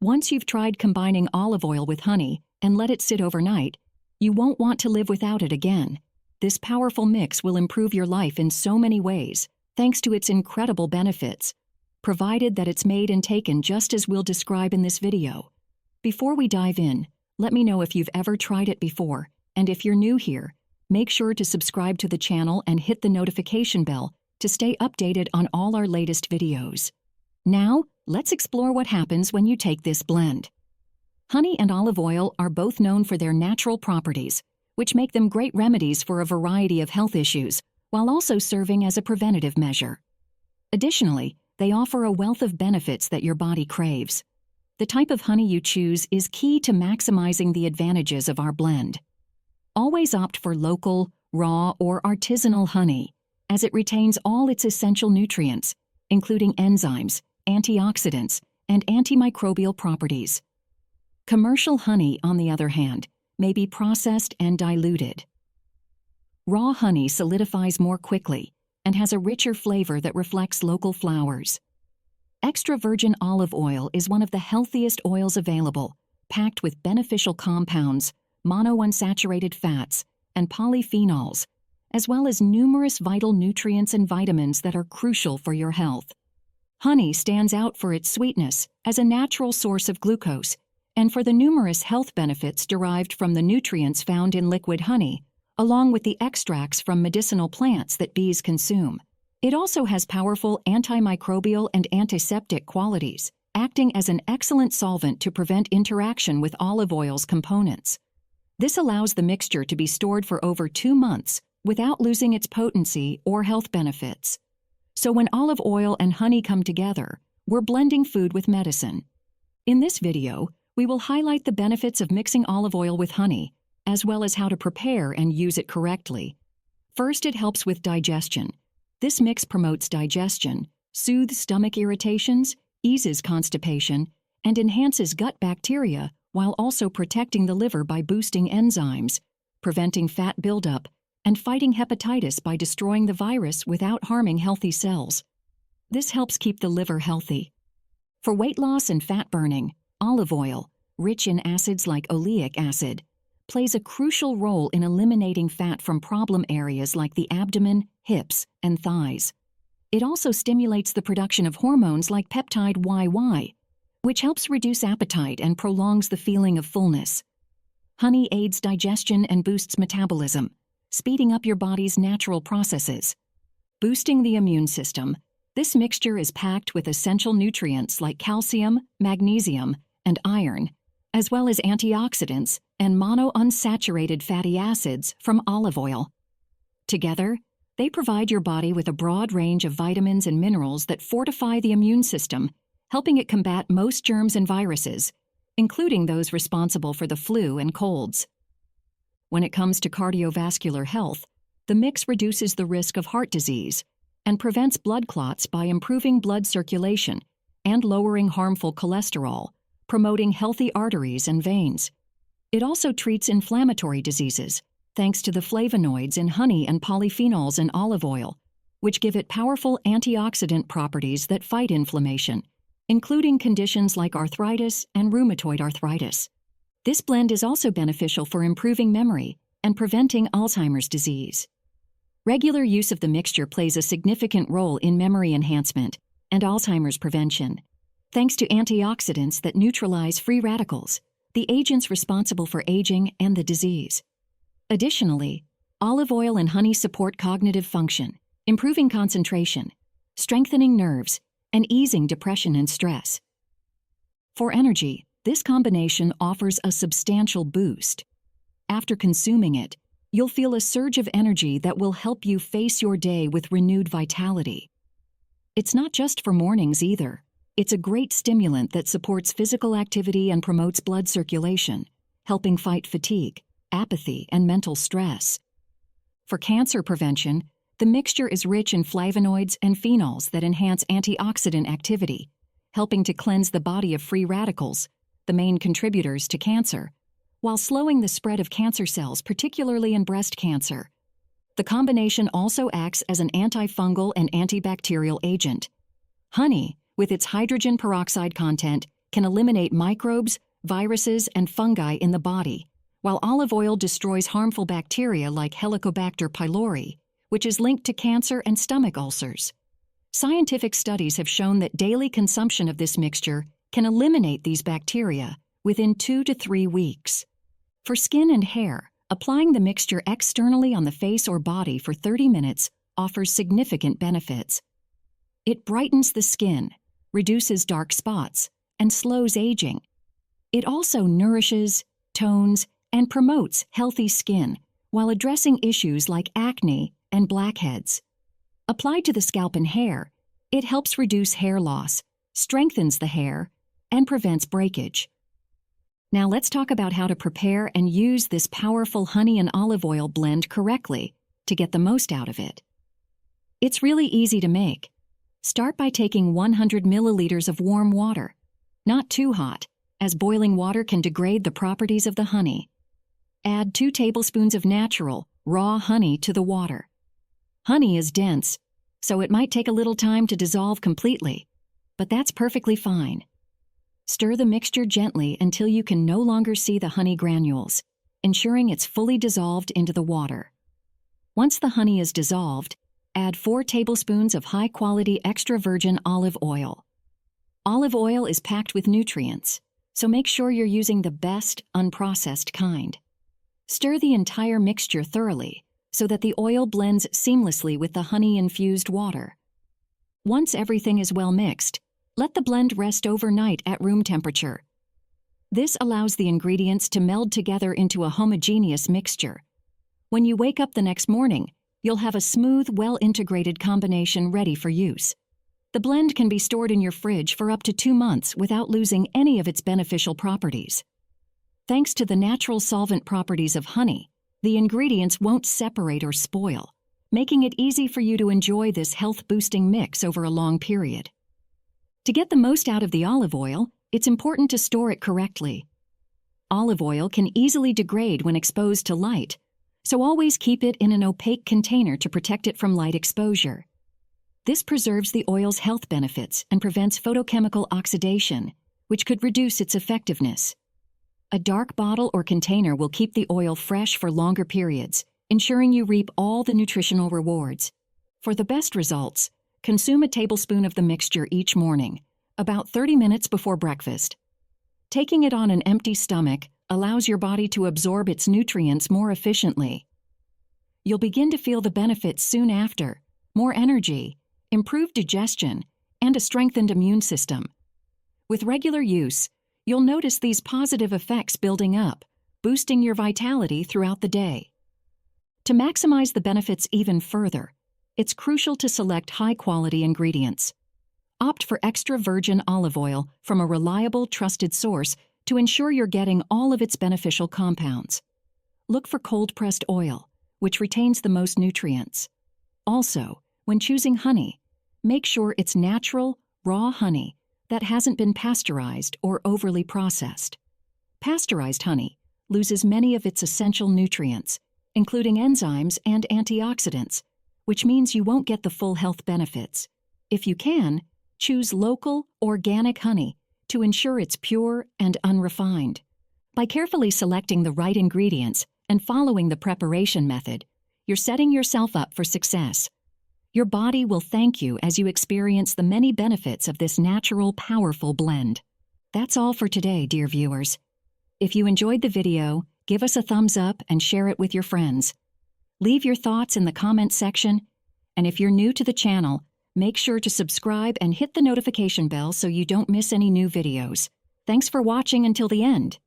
Once you've tried combining olive oil with honey and let it sit overnight, you won't want to live without it again. This powerful mix will improve your life in so many ways, thanks to its incredible benefits, provided that it's made and taken just as we'll describe in this video. Before we dive in, let me know if you've ever tried it before, and if you're new here, make sure to subscribe to the channel and hit the notification bell to stay updated on all our latest videos. Now, let's explore what happens when you take this blend. Honey and olive oil are both known for their natural properties, which make them great remedies for a variety of health issues, while also serving as a preventative measure. Additionally, they offer a wealth of benefits that your body craves. The type of honey you choose is key to maximizing the advantages of our blend. Always opt for local, raw, or artisanal honey, as it retains all its essential nutrients, including enzymes, antioxidants, and antimicrobial properties. Commercial honey, on the other hand, may be processed and diluted. Raw honey solidifies more quickly and has a richer flavor that reflects local flowers. Extra virgin olive oil is one of the healthiest oils available, packed with beneficial compounds, monounsaturated fats, and polyphenols, as well as numerous vital nutrients and vitamins that are crucial for your health. Honey stands out for its sweetness as a natural source of glucose, and for the numerous health benefits derived from the nutrients found in liquid honey, along with the extracts from medicinal plants that bees consume. It also has powerful antimicrobial and antiseptic qualities, acting as an excellent solvent to prevent interaction with olive oil's components. This allows the mixture to be stored for over 2 months without losing its potency or health benefits. So when olive oil and honey come together, we're blending food with medicine. In this video, we will highlight the benefits of mixing olive oil with honey, as well as how to prepare and use it correctly. First, it helps with digestion. This mix promotes digestion, soothes stomach irritations, eases constipation, and enhances gut bacteria while also protecting the liver by boosting enzymes, preventing fat buildup, and fighting hepatitis by destroying the virus without harming healthy cells. This helps keep the liver healthy. For weight loss and fat burning, olive oil, rich in acids like oleic acid, plays a crucial role in eliminating fat from problem areas like the abdomen, hips, and thighs. It also stimulates the production of hormones like peptide YY, which helps reduce appetite and prolongs the feeling of fullness. Honey aids digestion and boosts metabolism, speeding up your body's natural processes. Boosting the immune system, this mixture is packed with essential nutrients like calcium, magnesium, and iron, as well as antioxidants and monounsaturated fatty acids from olive oil. Together, they provide your body with a broad range of vitamins and minerals that fortify the immune system, helping it combat most germs and viruses, including those responsible for the flu and colds. When it comes to cardiovascular health, the mix reduces the risk of heart disease and prevents blood clots by improving blood circulation and lowering harmful cholesterol, promoting healthy arteries and veins. It also treats inflammatory diseases, thanks to the flavonoids in honey and polyphenols in olive oil, which give it powerful antioxidant properties that fight inflammation, including conditions like arthritis and rheumatoid arthritis. This blend is also beneficial for improving memory and preventing Alzheimer's disease. Regular use of the mixture plays a significant role in memory enhancement and Alzheimer's prevention, thanks to antioxidants that neutralize free radicals, the agents responsible for aging and the disease. Additionally, olive oil and honey support cognitive function, improving concentration, strengthening nerves, and easing depression and stress. For energy, this combination offers a substantial boost. After consuming it, you'll feel a surge of energy that will help you face your day with renewed vitality. It's not just for mornings either. It's a great stimulant that supports physical activity and promotes blood circulation, helping fight fatigue, apathy, and mental stress. For cancer prevention, the mixture is rich in flavonoids and phenols that enhance antioxidant activity, helping to cleanse the body of free radicals, the main contributors to cancer, while slowing the spread of cancer cells, particularly in breast cancer. The combination also acts as an antifungal and antibacterial agent. Honey, with its hydrogen peroxide content, can eliminate microbes, viruses, and fungi in the body, while olive oil destroys harmful bacteria like Helicobacter pylori, which is linked to cancer and stomach ulcers. Scientific studies have shown that daily consumption of this mixture can eliminate these bacteria within 2 to 3 weeks. For skin and hair, applying the mixture externally on the face or body for 30 minutes offers significant benefits. It brightens the skin, reduces dark spots, and slows aging. It also nourishes, tones, and promotes healthy skin while addressing issues like acne and blackheads. Applied to the scalp and hair, it helps reduce hair loss, strengthens the hair, and prevents breakage. Now let's talk about how to prepare and use this powerful honey and olive oil blend correctly to get the most out of it. It's really easy to make. Start by taking 100 milliliters of warm water, not too hot, as boiling water can degrade the properties of the honey. Add 2 tablespoons of natural, raw honey to the water. Honey is dense, so it might take a little time to dissolve completely, but that's perfectly fine. Stir the mixture gently until you can no longer see the honey granules, ensuring it's fully dissolved into the water. Once the honey is dissolved, add 4 tablespoons of high-quality extra virgin olive oil. Olive oil is packed with nutrients, so make sure you're using the best, unprocessed kind. Stir the entire mixture thoroughly so that the oil blends seamlessly with the honey-infused water. Once everything is well mixed, let the blend rest overnight at room temperature. This allows the ingredients to meld together into a homogeneous mixture. When you wake up the next morning, you'll have a smooth, well-integrated combination ready for use. The blend can be stored in your fridge for up to 2 months without losing any of its beneficial properties. Thanks to the natural solvent properties of honey, the ingredients won't separate or spoil, making it easy for you to enjoy this health-boosting mix over a long period. To get the most out of the olive oil, it's important to store it correctly. Olive oil can easily degrade when exposed to light, so always keep it in an opaque container to protect it from light exposure. This preserves the oil's health benefits and prevents photochemical oxidation, which could reduce its effectiveness. A dark bottle or container will keep the oil fresh for longer periods, ensuring you reap all the nutritional rewards. For the best results, consume a tablespoon of the mixture each morning, about 30 minutes before breakfast. Taking it on an empty stomach allows your body to absorb its nutrients more efficiently. You'll begin to feel the benefits soon after: more energy, improved digestion, and a strengthened immune system. With regular use, you'll notice these positive effects building up, boosting your vitality throughout the day. To maximize the benefits even further, it's crucial to select high-quality ingredients. Opt for extra virgin olive oil from a reliable, trusted source to ensure you're getting all of its beneficial compounds. Look for cold-pressed oil, which retains the most nutrients. Also, when choosing honey, make sure it's natural, raw honey that hasn't been pasteurized or overly processed. Pasteurized honey loses many of its essential nutrients, including enzymes and antioxidants, which means you won't get the full health benefits. If you can, choose local, organic honey to ensure it's pure and unrefined. By carefully selecting the right ingredients and following the preparation method, you're setting yourself up for success. Your body will thank you as you experience the many benefits of this natural, powerful blend. That's all for today, dear viewers. If you enjoyed the video, give us a thumbs up and share it with your friends. Leave your thoughts in the comments section, and if you're new to the channel, make sure to subscribe and hit the notification bell so you don't miss any new videos. Thanks for watching until the end.